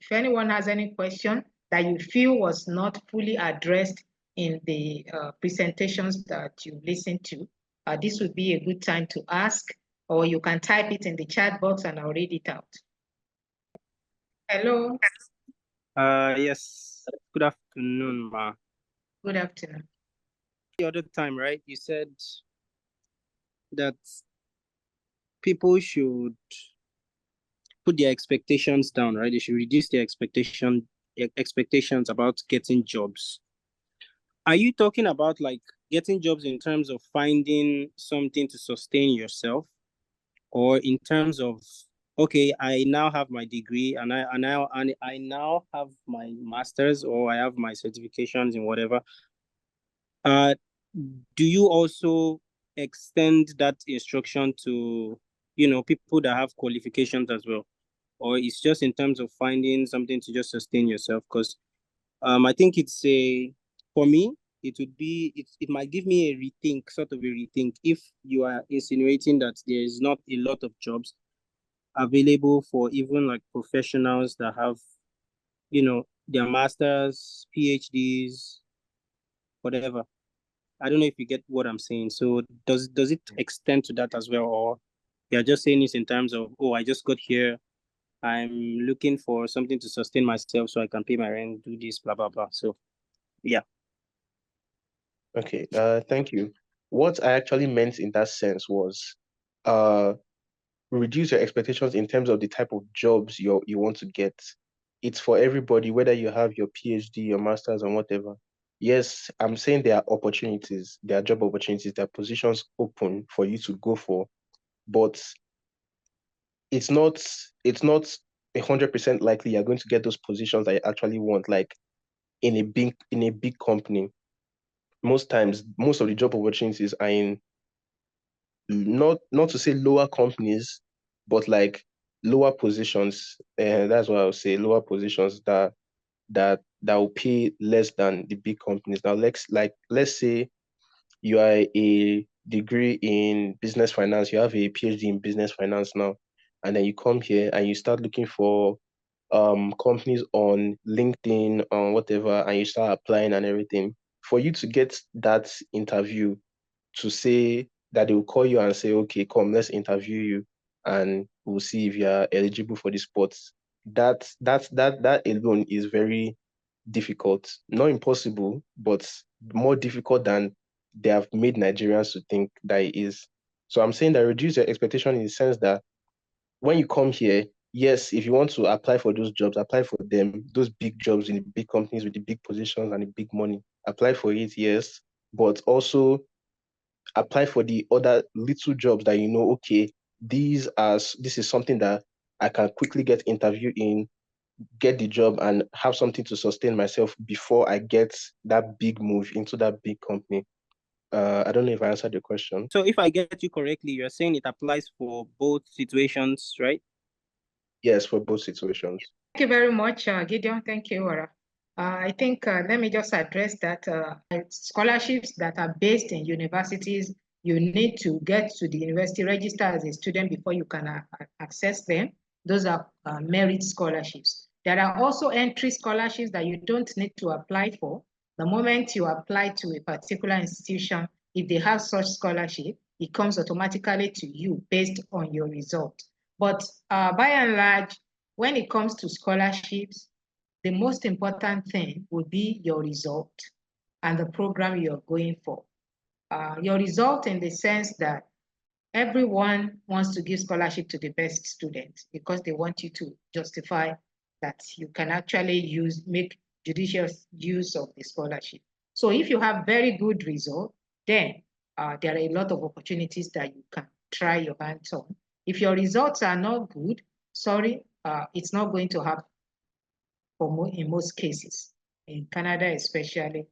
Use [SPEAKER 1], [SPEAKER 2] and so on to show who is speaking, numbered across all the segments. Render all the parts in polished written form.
[SPEAKER 1] if anyone has any question that you feel was not fully addressed in the presentations that you listened to, this would be a good time to ask, or you can type it in the chat box and I'll read it out. Hello.
[SPEAKER 2] Yes. Good afternoon, ma.
[SPEAKER 1] Good afternoon.
[SPEAKER 2] The other time, right? You said that people should put their expectations down, right? They should reduce their expectations about getting jobs. Are you talking about like getting jobs in terms of finding something to sustain yourself, or in terms of, okay, I now have my degree and I now have my master's, or I have my certifications in whatever? Do you also extend that instruction to, people that have qualifications as well? Or it's just in terms of finding something to just sustain yourself? Because I think for me, it might give me a rethink, sort of a rethink, if you are insinuating that there is not a lot of jobs available for even like professionals that have, their masters, PhDs, whatever. I don't know if you get what I'm saying. So does it extend to that as well, or you're just saying this in terms of, oh, I just got here, I'm looking for something to sustain myself so I can pay my rent, do this, blah blah blah. So yeah.
[SPEAKER 3] Okay. Thank you. What I actually meant in that sense was, reduce your expectations in terms of the type of jobs you want to get. It's for everybody, whether you have your PhD, your master's, and whatever. Yes, I'm saying there are opportunities, there are job opportunities, there are positions open for you to go for, but it's not 100% likely you're going to get those positions that you actually want, like in a big company. Most times, most of the job opportunities are in, not to say lower companies, but like lower positions. And that's what I would say, lower positions that will pay less than the big companies. Now, let's say you are a degree in business finance, you have a PhD in business finance now, and then you come here and you start looking for companies on LinkedIn or whatever, and you start applying and everything. For you to get that interview, to say that they will call you and say, okay, come, let's interview you, and we'll see if you are eligible for the sports. That alone is very difficult. Not impossible, but more difficult than they have made Nigerians to think that it is. So I'm saying that reduce your expectation in the sense that when you come here, yes, if you want to apply for those jobs, apply for them, those big jobs in the big companies with the big positions and the big money. Apply for it, yes, but also apply for the other little jobs that okay, this is something that I can quickly get interview in, get the job, and have something to sustain myself before I get that big move into that big company. I don't know if I answered the question.
[SPEAKER 2] So if I get you correctly, you're saying it applies for both situations, right?
[SPEAKER 3] Yes, for both situations.
[SPEAKER 1] Thank you very much, Gideon. Thank you, Ora. I think let me just address that scholarships that are based in universities, you need to get to the university, register as a student before you can access them. Those are merit scholarships. There are also entry scholarships that you don't need to apply for. The moment you apply to a particular institution, if they have such scholarship, it comes automatically to you based on your result. But by and large, when it comes to scholarships, the most important thing would be your result and the program you're going for. Your result in the sense that everyone wants to give scholarship to the best students because they want you to justify that you can actually make judicious use of the scholarship. So if you have very good result, then there are a lot of opportunities that you can try your hands on. If your results are not good, sorry, it's not going to happen in most cases. In Canada especially,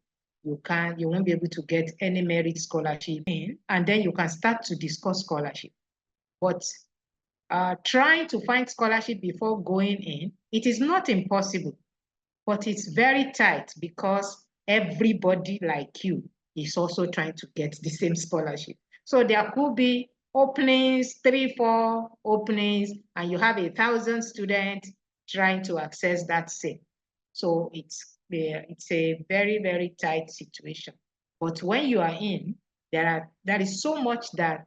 [SPEAKER 1] you won't be able to get any merit scholarship in, and then you can start to discuss scholarship. But trying to find scholarship before going in, it is not impossible, but it's very tight because everybody like you is also trying to get the same scholarship. So there could be openings, 3, 4 openings, and you have 1,000 students, trying to access that same. So it's a very, very tight situation. But when you are in, there is so much that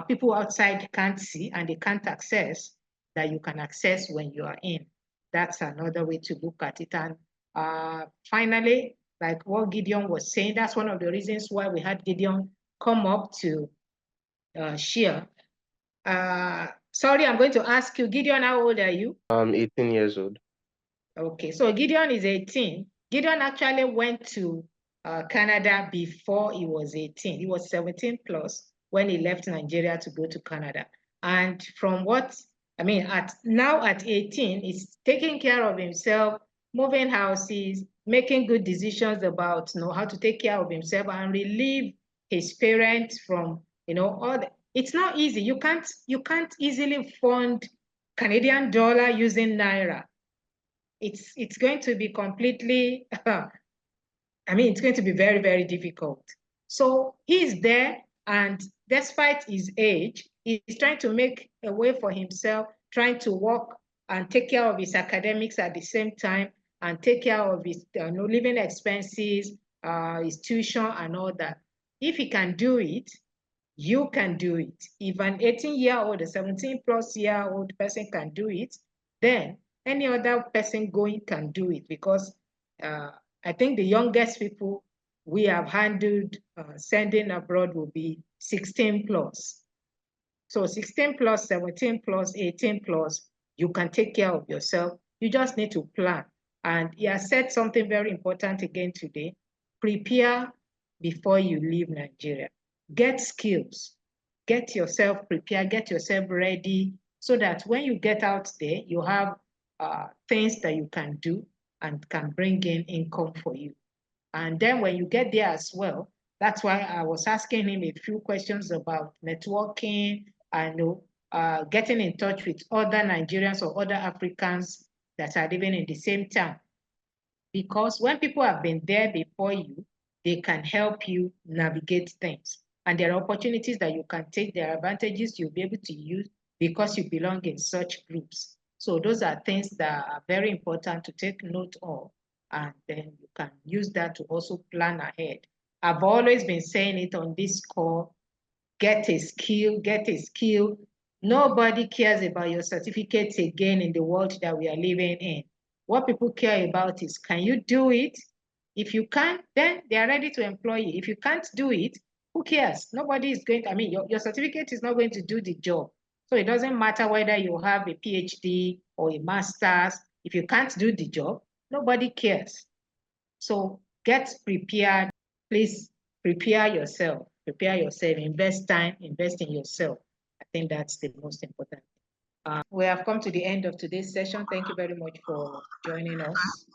[SPEAKER 1] people outside can't see and they can't access that you can access when you are in. That's another way to look at it. And finally, like what Gideon was saying, that's one of the reasons why we had Gideon come up to share. Sorry, I'm going to ask you, Gideon, how old are you?
[SPEAKER 3] 18 years old.
[SPEAKER 1] Okay, so Gideon is 18. Gideon actually went to Canada before he was 18. He was 17 plus when he left Nigeria to go to Canada. And from what, I mean, at 18, he's taking care of himself, moving houses, making good decisions about, how to take care of himself and relieve his parents from, all the, it's not easy. You can't easily fund Canadian dollar using Naira. It's going to be completely, it's going to be very, very difficult. So he's there, and despite his age, he's trying to make a way for himself, trying to work and take care of his academics at the same time, and take care of his living expenses, his tuition and all that. If he can do it, you can do it. If an 18-year-old, a 17-plus-year-old person can do it, then any other person going can do it, because I think the youngest people we have handled sending abroad will be 16 plus. So 16 plus, 17 plus, 18 plus, you can take care of yourself. You just need to plan. And he has said something very important again today: prepare before you leave Nigeria. Get skills, get yourself prepared, get yourself ready, so that when you get out there, you have things that you can do and can bring in income for you. And then when you get there as well, that's why I was asking him a few questions about networking and getting in touch with other Nigerians or other Africans that are living in the same town. Because when people have been there before you, they can help you navigate things. And there are opportunities that you can take, there are advantages you'll be able to use because you belong in such groups. So those are things that are very important to take note of, and then you can use that to also plan ahead. I've always been saying it on this call: get a skill, get a skill. Nobody cares about your certificates again in the world that we are living in. What people care about is, can you do it? If you can't, then they are ready to employ you. If you can't do it, who cares? Nobody is going to, your certificate is not going to do the job. So it doesn't matter whether you have a PhD or a master's. If you can't do the job, nobody cares. So get prepared. Please prepare yourself. Prepare yourself. Invest time. Invest in yourself. I think that's the most important. We have come to the end of today's session. Thank you very much for joining us.